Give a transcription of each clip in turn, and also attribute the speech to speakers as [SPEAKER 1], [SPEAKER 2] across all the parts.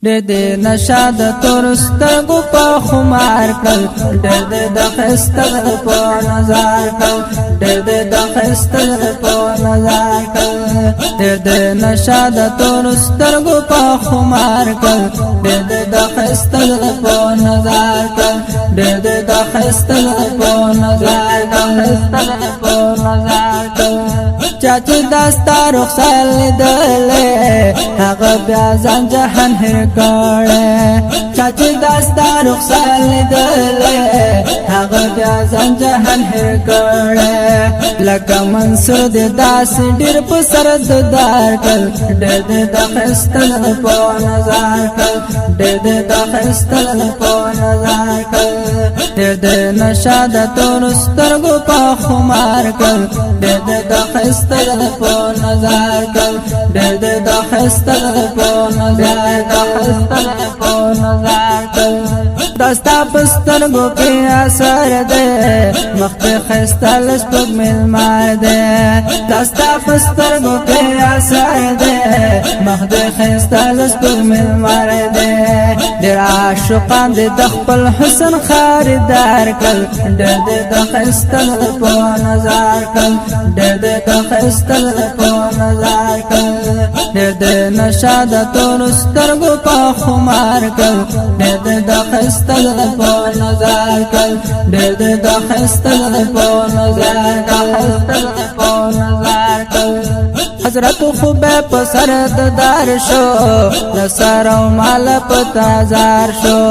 [SPEAKER 1] دې نشه د تور سترګو په خمار کړل دې د خستر په نظر کړل دې د خستر په نظر کړل دې نشه د تور سترګو په خمار کړل دې د خستر په نظر کړل دې د خستر په نظر کړل چاچی داستا رخصال دلے هغه بیا ځان جهان هر کړه چاچی داستا رخصال دلے هغه بیا ځان جهان هر کړه لکه منصور د داس ډیر په سر د دار کړ د خستل په نظر کړ د خستل په نظر کړ د نشه د تور سترګو په خمار کړ د خستل په نظر کړ د خستل په نظر کړ دستا پسترګو کې اثر ده مخ په خستل سپک مل مار ده دستا پسترګو کې اثر ده مخ په خستل سپک مل مار ده ډېر عاشقان د خپل حسن خریدار کړ د خستل په نظر کړ د خستل په نظر کړ د نشه د تور سترګو په خمار کړ د خستل په نظر کړ د خستل په نظر کړ حضرت خوبه په سر د دار شو نصر او مال په تازار شو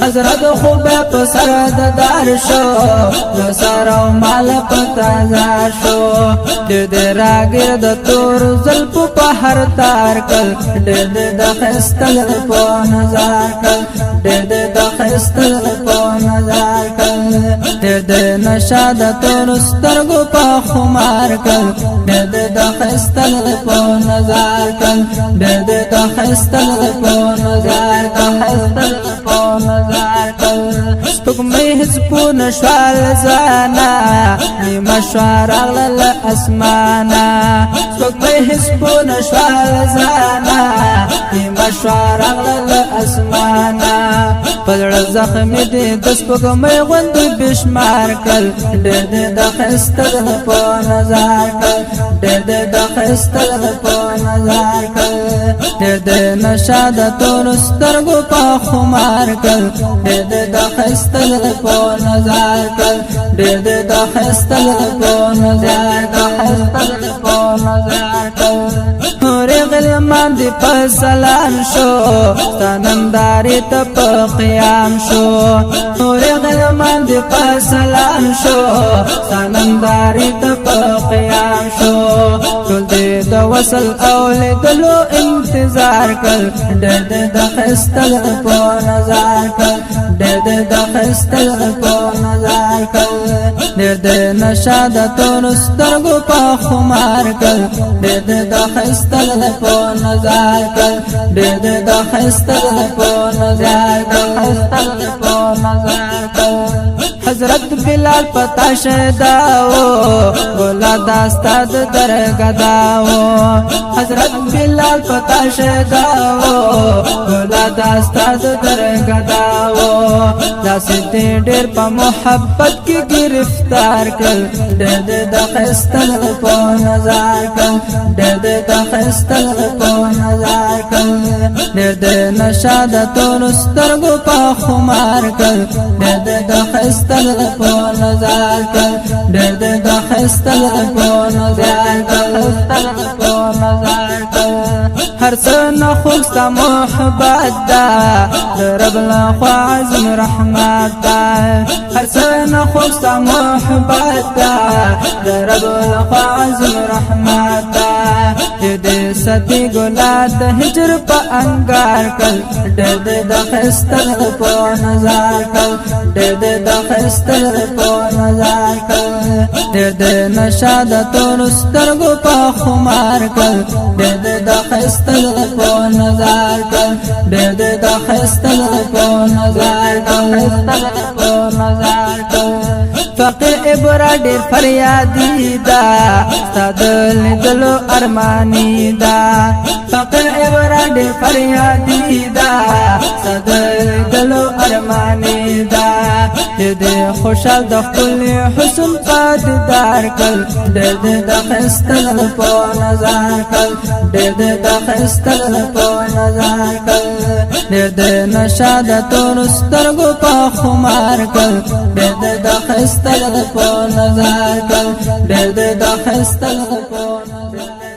[SPEAKER 1] حضرت خوبه په سر د دار شو نصر او مال په تازار شو د راګر د تور زلف په هر تار کړ د خستل په نظر کړ د خستل په نظر کړ د نشه د تور سترګو په خمار کړ د خستل په نظر کړ د خستل په نظر کړ سپوږمۍ حسبونه شوال زانا نیمه شوه راغله اسمانه سپوږمۍ حسبونه شوال زانا نیمه شوه راغله اسمانه په زړه زخمې دې د سپوږمۍ غوندې بشمار کړل د خستل په نظر کړل د خستل په نظر کړل د نشه د تور سترګو په خمار کړل د خستل په نظر کړل د خستل په نظر کړل غلمان دی پسلان شو تننداری تا پا قیام شو نور غلمان دی پسلان شو تننداری تا پا قیام شو کل دی دا وصل اولی دلو انتظار کل د خستل پا نظر کل د خستل پا نظر کل د نشه د تور سترګو په خمار کل د خستل په نظر کړ د خستل په نظر کړ حضرت بلال پتا شداو ګولا داستا د درګداو حضرت بلال پتا شداو ګولا داستا د درګداو داسې ډېر په محبت کې گرفتار کړ د خستل په نظر کړ د خستل په نظر کړ د نشه د تور سترګو په خمار کړ د خستل په نظر کړ د خستل په نظر کړ هر څه نه خوستا محبت دا رب له خوا عظیم رحمت دا هر څه نه خوستا محبت دا رب له خوا عظیم رحمت دا دې ستی ګلا د هجر په انګار کړ د خستل په نظر کړ د خستل په نظر کړ د نشه د تور سترګو په خمار کړ د خستل په نظر کړ د خستل په نظر کړ فقیر ابرا ډیر فریادی دا ستادل دلو ارمانی دا فقیر ابرا ډیر فریادی دا ستادل دلو ارمانی دا دې خوشال د خپل حسن قدر کل دې د خستل په نظر کل دې د خستل په نظر کل دې نشاد تور سترګو په خمار کل دې د خستل په نظر کل دې د خستل په نظر